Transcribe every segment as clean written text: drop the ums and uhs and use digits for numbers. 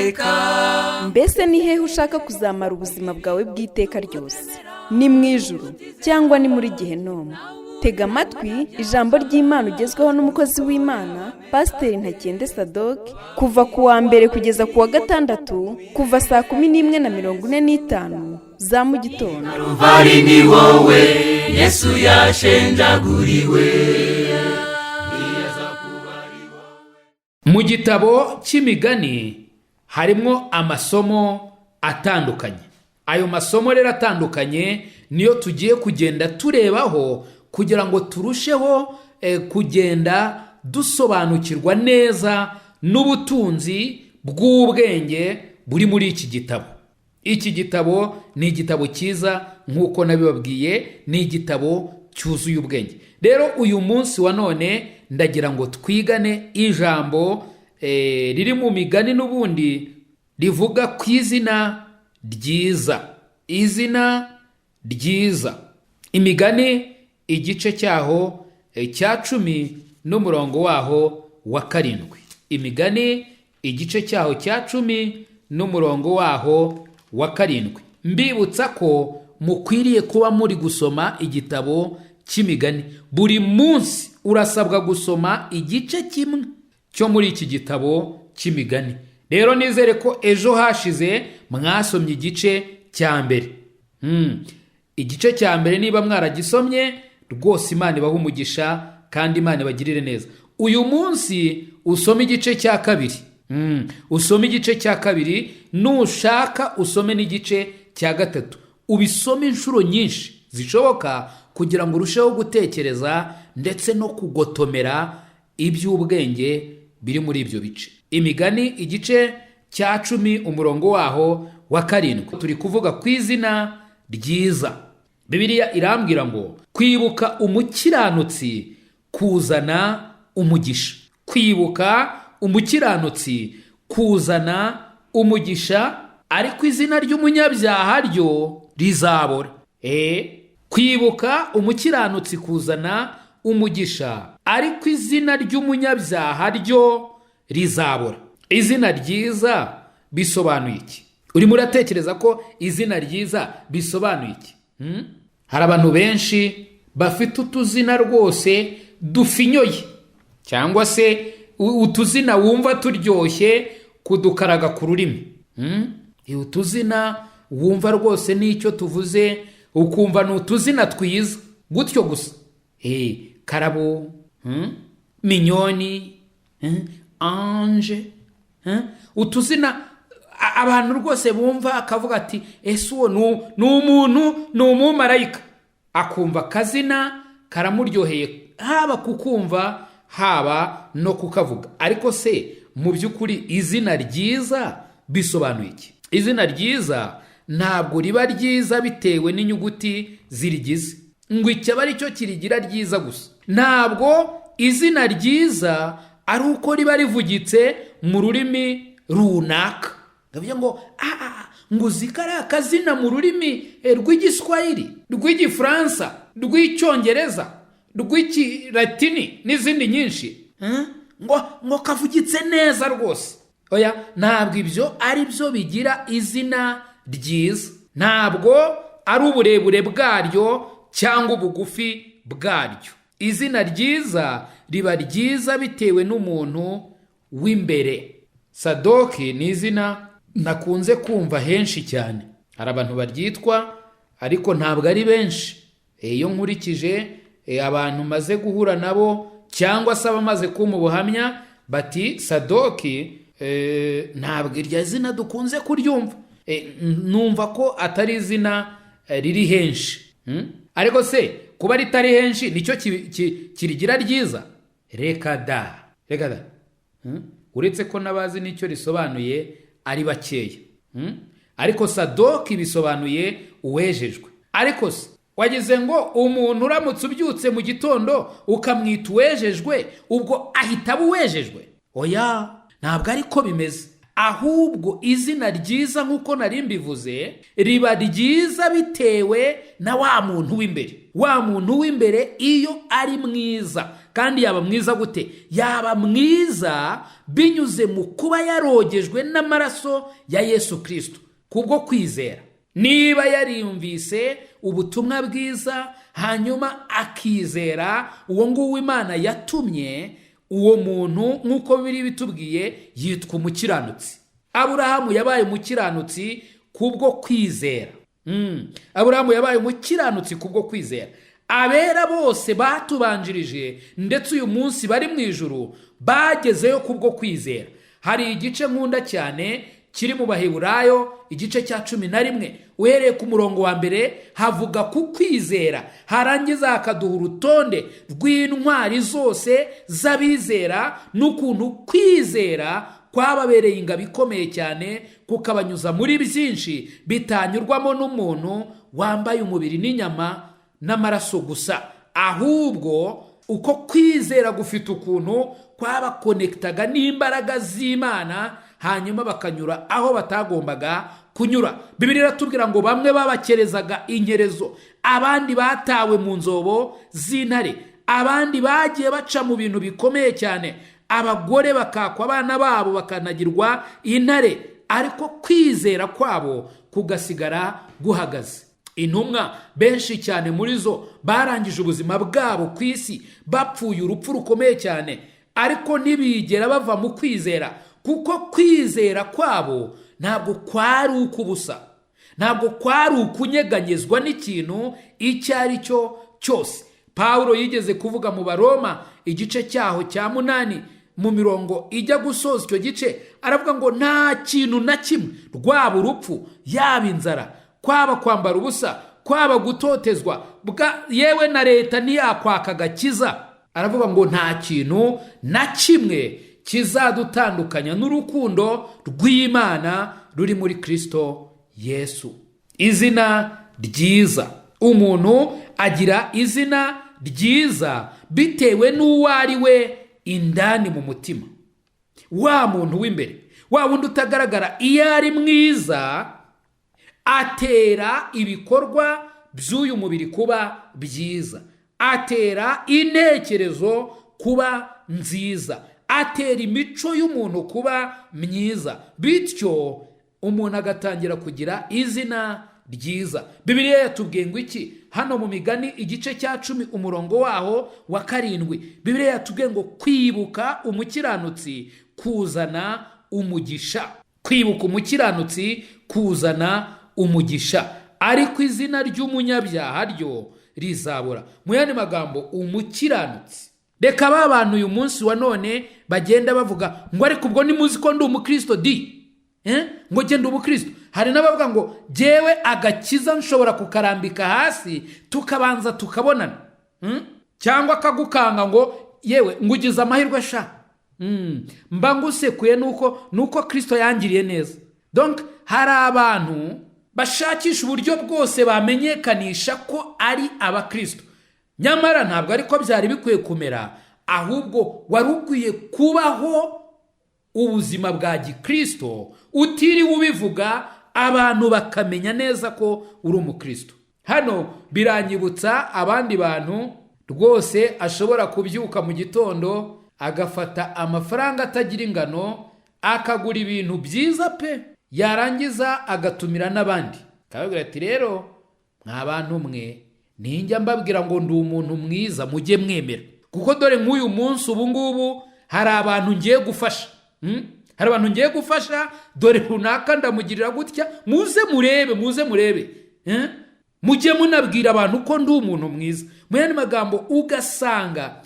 iteka. Mbese ni hehe ushaka kuzamara ubuzima bwawe bw'iteka ryose? Ni mu ijuru cyangwa ni muri Gehinomu? Tega amatwi ijambo ry'Imana ugezweho n'umukozi w'Imana Pasiteri Ntakende Sadoki kuva ku wa mbere kugeza ku wa gatandatu kuva saa 11:45 za mu gitondo. Ruvari ni wowe Yesu yashenjaguriwe. Mu gitabo cy'imigani harimo amasomo atandukanye. Ayo masomo rero atandukanye niyo tugiye kugenda turebaho kugira ngo turusheho kugenda dusobanukirwa neza n'ubutunzi bw'ubwenge buri muri iki gitabo. Iki gitabo ni igitabo cyiza nk'uko nabibabwiye, ni igitabo cyuzuye ubwenge. Rero uyu munsi wa none ndagira ngo twigane ijambo riri mu migani n'ubundi rivuga ku izina ryiza. Izina ryiza. Imigani igice cyaho cya 10 n'umurongo waho wa 7. Imigani igice cyaho cya 10 n'umurongo waho wa 7. Mbibutsa ko mukwiriye kuba muri gusoma igitabo cy'imigani. Buri munsi urasabwa gusoma igice kimwe cyo muri iki gitabo cy'imigani. Rero nizere ko ejo hashize mwasomye igice cya mbere. Igice cya mbere niba mwaragisomye rwose Imana ibaha umugisha kandi Imana ibagirire neza. Uyu munsi usome igice cya kabiri. Usome igice cya kabiri, nushaka usome n'igice cya gatatu. Ubisome inshuro nyinshi zishoboka kugira ngo urusheho gutekereza ndetse no kugotomera iby'ubwenge biri muri ibyo bice. Imigani igice cya 10 umurongo waho wa 7. Turi kuvuga ku izina ryiza. Bibiliya irambwira ngo kwibuka umukiranutsi kuzana umugisha. Kwibuka umukiranutsi kuzana umugisha, ariko izina ry'umunyabyaha ryo rizabora. Kwibuka umukiranutsi kuzana umugisha, ariko izina ry'umunyabyaha ryo rizabora. Izina ryiza bisobanuye iki? Urimo uratekereza ko izina ryiza bisobanuye iki? Hari abantu benshi bafite utuzina rwose dufinyoye, cyangwa se utuzina wumva turyoshye kudukaraga ku rurimi. Utuzina wumva rwose n'icyo tuvuze ukumva ni utuzina twiza gutyo gusa. Karabo, Minyoni, Ange, utuzina abantu rwose bumva akavuga ati ese uwo ni umuntu, ni umumarayika. Akumva akazina karamuryoheye, haba kukumva haba no kukavuga. Ariko se mu by'ukuri izina ryiza bisobanuye iki? Izina ryiza ntabwo riba ryiza bitewe n'inyuguti zirigize ngo icyaba ari cyo kirigira ryiza gusa. Ntabwo izina ryiza ari uko riba rivugitse mu rurimi runaka. Ndavuga ngo zikara akazina mu rurimi rw'igiswahili, rw'igifaransa, rw'icyongereza, rw'ikilatini n'izindi nyinshi. Ngo kavugitse neza rwose. Oya, ntabwo ibyo ari byo bigira izina ryiza. Ntabwo ari uburebure bwaryo cyangwa ubugufi bwaryo. Izina ryiza riba ryiza bitewe n'umuntu w'imbere. Sadoki ni izina nakunze kumva henshi cyane. Hari abantu baryitwa ariko ntabwo ari benshi. Iyo nkurikije abantu maze guhura nabo cyangwa se abamaze kuma ubuhamya bati Sadoki ntabwo iryo zina dukunze kuryumva. Numva ko atari izina riri henshi. Ariko se kuba ritari henshi nicyo kirigira ryiza? Reka da. Uretse ko nabazi nicyo risobanuye ari bakeya. Ariko Sadoki bisobanuye uwejejwe. Ariko se wagize ngo umuntu uramutse ubyutse mu gitondo ukamwita uwejejwe ubwo ahita aba uwejejwe? Oya, ntabwo ariko bimeze. Ahubwo izina ryiza nk'uko nari mbivuze riba ryiza bitewe na wa muntu w'imbere. Wa muntu w'imbere iyo ari mwiza kandi yaba mwiza gute? Yaba mwiza binyuze mu kuba yarogejwe n'amaraso ya Yesu Kristo kubwo kwizera. Niba yariyumvise ubutumwa bwiza hanyuma akizera uwo nguwo Imana yatumye, uwo muntu nk'uko biri bitubwiye yitwa umukiranutsi. Aburahamu yabaye umukiranutsi kubwo kwizera. Aburahamu yabaye umukiranutsi kubwo kwizera. Abera bose batubanjirije ndetse uyu munsi bari mu ijuru bagezeyo kubwo kwizera. Hari igice nkunda cyane kiri mu Baheburayo igice cya 11 uhereye ku murongo wa mbere, havuga ku kwizera, harangiza hakaduha urutonde rw'intwari zose z'abizera n'ukuntu kwizera kwababereye ingabo ikomeye cyane, kukabanyuza muri byinshi bitanyurwamo n'umuntu wambaye umubiri n'inyama n'amaraso gusa, ahubwo uko kwizera gufite ukuntu kwabakonekitaga n'imbaraga z'Imana, hanyuma bakanyura aho batagombaga kunyura. Bibiliya iratubwira ngo bamwe babakerezaga inkerezo, abandi batawe mu nzobo z'intare, abandi bagiye baca mu bintu bikomeye cyane, abagore bakakwa abana babo bakanagirwa intare, ariko kwizera kwabo kugasigara guhagaze. Intumwa benshi cyane muri zo barangije ubuzima bwabo ku isi bapfuye urupfu rukomeye cyane, ariko ntibigera bava mu kwizera, kuko kwizera kwabo ntabwo kwari ukubusa, ntabwo kwari ukunyeganyezwa n'ikintu icyo ari cyo cyose. Pawulo yigeze kuvuga mu Baroma igice cyaho cya 8 mu mirongo ijya gusoza icyo gice, aravuga ngo nta kintu na kimwe, rwaba urupfu, yaba inzara, kwaba kwambara ubusa, kwaba gutotezwa, yewe na leta ntiyakwaka agakiza. Aravuga ngo nta kintu na kimwe kizadutandukanya n'urukundo rw'Imana ruri muri Kristo Yesu. Izina ryiza. Umuntu agira izina ryiza bitewe n'uwo ari we indani mu mutima. Wa muntu w'imbere, wa wundi utagaragara, iyo ari mwiza atera ibikorwa by'uyu mubiri kuba byiza, atera intekerezo kuba nziza, atera imico y'umuntu kuba myiza, bityo umuntu agatangira kugira izina ryiza. Bibiliya yatubwiye ngo iki? Hano mu Migani igice cya 10 umurongo waho wa 7, Bibiliya yatubwiye ngo kwibuka umukiranutsi kuzana umugisha. Kwibuka umukiranutsi kuzana umugisha, ariko izina ry'umunyabyaha ryo rizabura. Mu yandi magambo, umukiranutsi. Reka ba bantu uyu munsi wa none bagenda bavuga ngo ariko ubwo nimuzi ko ndi umukristo ngo genda umukristo. Hari n'abavuga ngo jewe agakiza nshobora kukarambika hasi tukabanza tukabonana, cyangwa akagukanga ngo yewe ngugize amahirwe sha, mba ngusekuye nuko Kristo yangiriye neza. Donc hari abantu bashakisha uburyo bwose bamenyekanisha ko ari abakristo, nyamara ntabwo ariko byari bikwiye kumera, ahubwo wari ukwiye kubaho ubuzima bwa gikristo utiriwe ubivuga, abantu bakamenya neza ko uri umukristo. Hano biranyibutsa abandi bantu rwose ashobora kubyuka mu gitondo agafata amafaranga atagira ingano akagura ibintu byiza pe, yarangiza agatumira n'abandi, akababwira ati rero mwa bantu mwe ninjya mbabwira ngo ndi umuntu mwiza mujye mwemera, kuko dore nk'uyu munsi ubu ngubu hari abantu ngiye gufasha, hari abantu ngiye gufasha, dore runaka ndamugirira gutya, muze murebe, mujye munabwira abantu ko ndi umuntu mwiza. Mu yandi magambo, ugasanga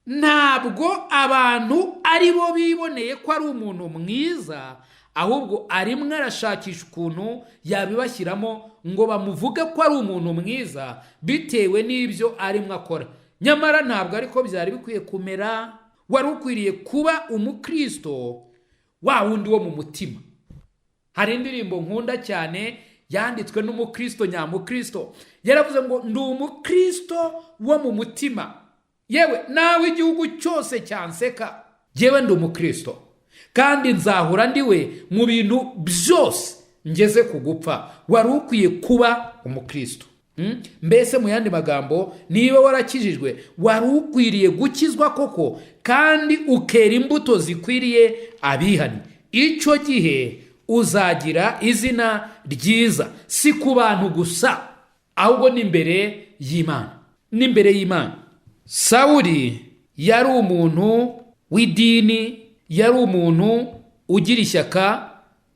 ntabwo abantu ari bo biboneye ko ari umuntu mwiza, ahubwo arimwe arashakisha ukuntu yabibashyiramo ngo bamuvuge ko ari umuntu mwiza bitewe n'ibyo arimwe akora, nyamara ntabwo ariko byari bikwiye kumera. Wari ukwiriye kuba umukristo wa wundi wo mu mutima. Hari indirimbo nkunda cyane yanditswe n'umukristo nyamukristo, yaravuze ngo ndi umukristo wo mu mutima, yewe nawe igihugu cyose cyanseka, yewe ndi umukristo kandi nzahura ndiwe mu bintu byose ngeze ku gupfa. Wari ukwiye kuba umukristo. mbese mu yandi magambo, niba warakijijwe wari ukwiriye gukizwa koko kandi ukera imbuto zikwiriye abihannye. icyo gihe uzagira izina ryiza, si ku bantu gusa, ahubwo n'imbere y'Imana. Sawuli yari umuntu w'idini, yari umuntu ugira ishyaka,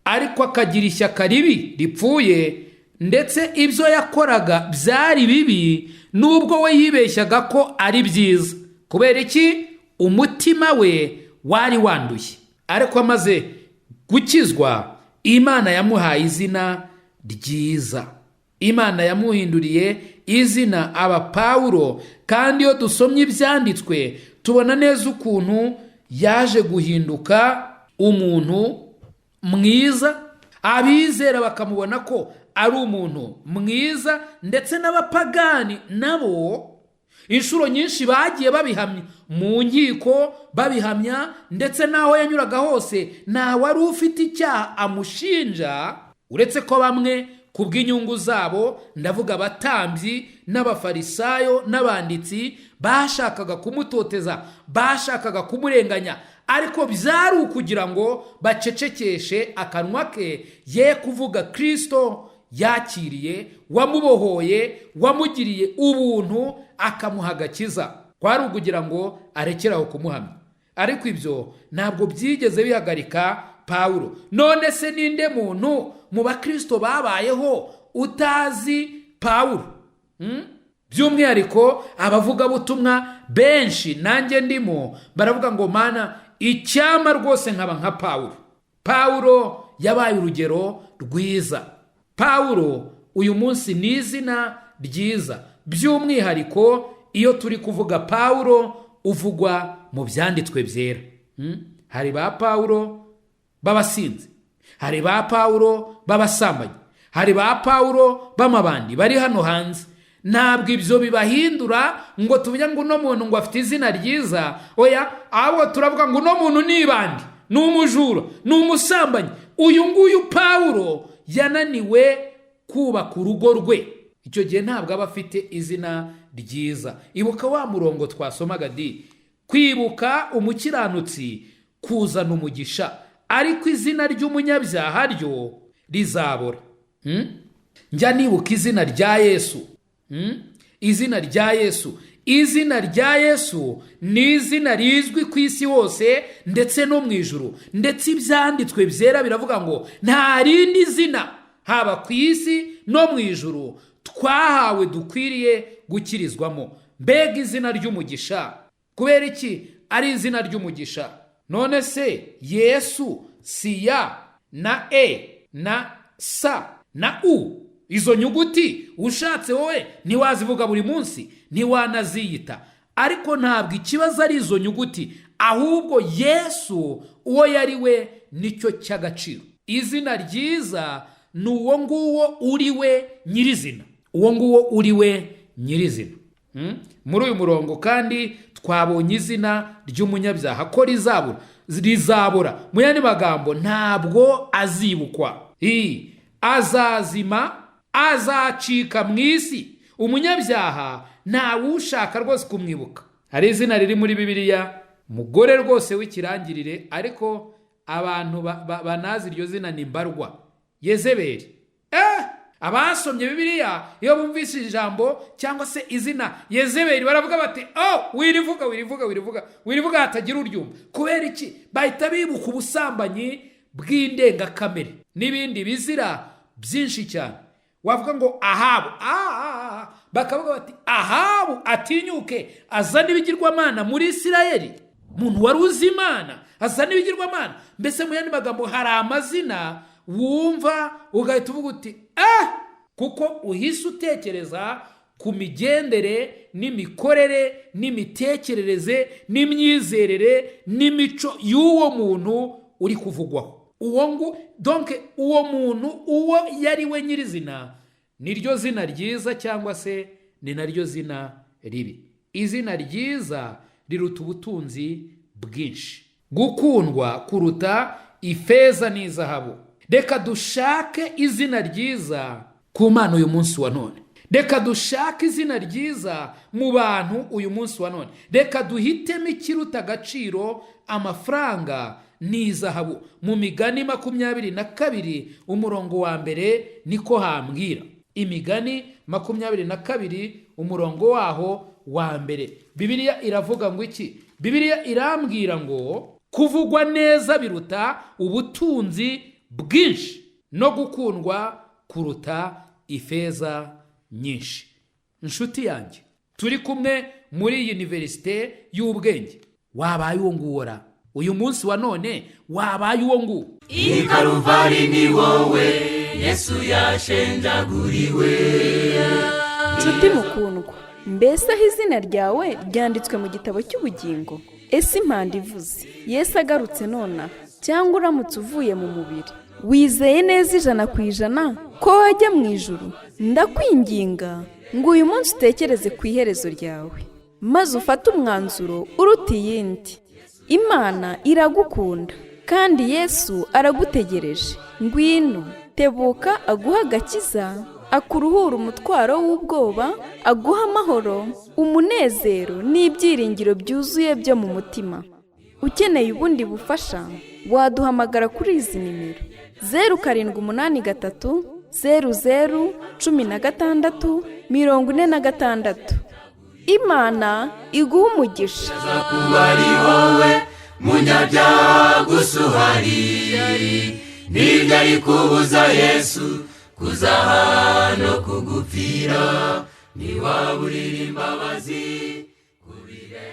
ariko akagira ishyaka ribi ripfuye, ndetse ibyo yakoraga byari bibi nubwo we yibeshyaga ko ari byiza. Kubera iki? Umutima we wari wanduye. Ariko amaze gukizwa, Imana yamuhaye izina ryiza. Imana yamuhinduriye izina aba Pawulo, kandi iyo dusomye ibyanditswe tubona neza ukuntu yaje guhinduka umuntu mwiza, abizera bakamubona ko ari umuntu mwiza, ndetse n'abapagani nabo inshuro nyinshi bagiye babihamya mu nkiko, babihamya, ndetse n'aho yanyuraga hose nta wari ufite icyaha amushinja, uretse ko bamwe ku bw'inyungu zabo, ndavuga abatambyi n'abafarisayo n'abanditsi, bashakaga kumutoteza, bashakaga kumurenganya, ariko byari ukugira ngo bacecekeshe akanwa ke, ye kuvuga Kristo yakiriye, wamubohoye, wamugiriye ubuntu, akamuha agakiza. Kwari ukugira ngo arekeraho kumuhamya. Ariko ibyo ntabwo byigeze bihagarika Pawulo. None se ninde muntu mu bakristo babayeho utazi Pawulo? By'umwihariko abavugabutumwa benshi, nanjye ndimo, baravuga ngo mana, icyama rwose nkaba nka Pawulo. Pawulo yabaye urugero rwiza. Pawulo uyu munsi ni izina ryiza. By'umwihariko iyo turi kuvuga Pawulo, uvugwa mu byanditswe byera. Hari ba Pawulo b'abasinzi, hari ba Pawulo b'abasambanyi, hari ba Pawulo b'amabandi bari hano hanze. Ntabwo ibyo bibahindura ngo tuvuge ngo uno muntu ngo afite izina ryiza. Oya, ahubwo turavuga ngo uno muntu ni ibandi, ni umujura, ni umusambanyi. Uyu nguyu Pawulo yananiwe kubaka urugo rwe. Icyo gihe ntabwo aba afite izina ryiza. Ibuka wa murongo twasomaga di, kwibuka umukiranutsi kuzana umugisha, ariko izina ry'umunyabyaha ryo rizabora. Njya nibuka izina rya Yesu. Izina rya Yesu. Izina rya Yesu ni izina rizwi ku isi hose, ndetse no mu ijuru, ndetse ibyanditswe byera biravuga ngo nta rindi zina haba ku isi no mu ijuru twahawe dukwiriye gukirizwamo. Mbega izina ry'umugisha! Kubera iki ari izina ry'umugisha? None se Yesu si ya na e na sa na u, izo nyuguti ushatse wowe ntiwazivuga buri munsi, ntiwanaziyita, ariko ntabwo ikibazo ari izo nyuguti, ahubwo Yesu uwo yari we nicyo cy'agaciro. Izina ryiza ni uwo nguwo uri we nyirizina, uwo nguwo uri we nyirizina. Muri uyu murongo kandi twabonye izina ry'umunyabyaha ko rizabura. Mu yandi magambo, ntabwo azibukwa, azazima, azacika mu isi. Umunyabyaha ntawushaka rwose kumwibuka. Hari izina riri muri Bibiliya, umugore rwose w'ikirangirire, ariko abantu banazi iryo zina ni mbarwa, Yezebeli. Abasomye Bibiliya iyo bumvise ijambo cyangwa se izina Yezebeli baravuga bati, wirivuga hatagira uryumva. Kubera iki? Bahita bibuka ubusambanyi bw'indengakamere n'ibindi bizira byinshi cyane. Wavuga ngo Ahabu, bakavuga bati Ahabu atinyuke azana ibigirwamana muri Isirayeli. Umuntu wari uzi Imana azana ibigirwamana. Mbese mu yandi magambo, hari amazina wumva ugahita uvuga uti kuko uhise utekereza ku migendere n'imikorere n'imitekerereze n'imyizerere n'imico y'uwo muntu uri kuvugwaho. Uwo muntu uwo yari we nyirizina niryo zina ryiza, cyangwa se ni naryo zina ribi. Izina ryiza riruta ubutunzi bwinshi, gukundwa kuruta ifeza n'izahabu. Reka dushake izina ryiza ku Mana uyu munsi wa none. reka dushake izina ryiza mu bantu uyu munsi wa none. Reka duhitemo ikiruta agaciro amafaranga n'izahabu. Mu Migani 22 umurongo wa mbere niko hambwira. Imigani 22 umurongo waho wa mbere. Bibiliya iravuga ngo iki? Bibiliya irambwira ngo kuvugwa neza biruta ubutunzi bwinshi no gukundwa kuruta ifeza nyinshi. Inshuti yanjye, turi kumwe muri iyi universite y'ubwenge. Wabaye uwo nguwora uyu munsi wa none, wabaye uwo nguwo. I Karuvari ni wowe Yesu yashenjaguriwe. Nshuti mukundwa, mbese aho izina ryawe ryanditswe mu gitabo cy'ubugingo? Ese impanda ivuze Yesu agarutse nona, cyangwa uramutse uvuye mu mubiri, wizeye neza 100% ko wajya mu ijuru? Ndakwinginga ngo uyu munsi utekereze ku iherezo ryawe, maze ufate umwanzuro uruta iyindi. Imana iragukunda kandi Yesu aragutegereje. Ngwino, tebuka aguha agakiza, akuruhura umutwaro w'ubwoba, aguha amahoro, umunezero n'ibyiringiro byuzuye byo mu mutima. Ukeneye ubundi bufasha, waduhamagara kuri izi nimero: 0783 00 16 46. Imana iguha umugisha. Kuba ari wowe munyabyaha gusa uhari, ntibyari kubuza Yesu kuza hano kugupfira. Niwaburira imbabazi kubire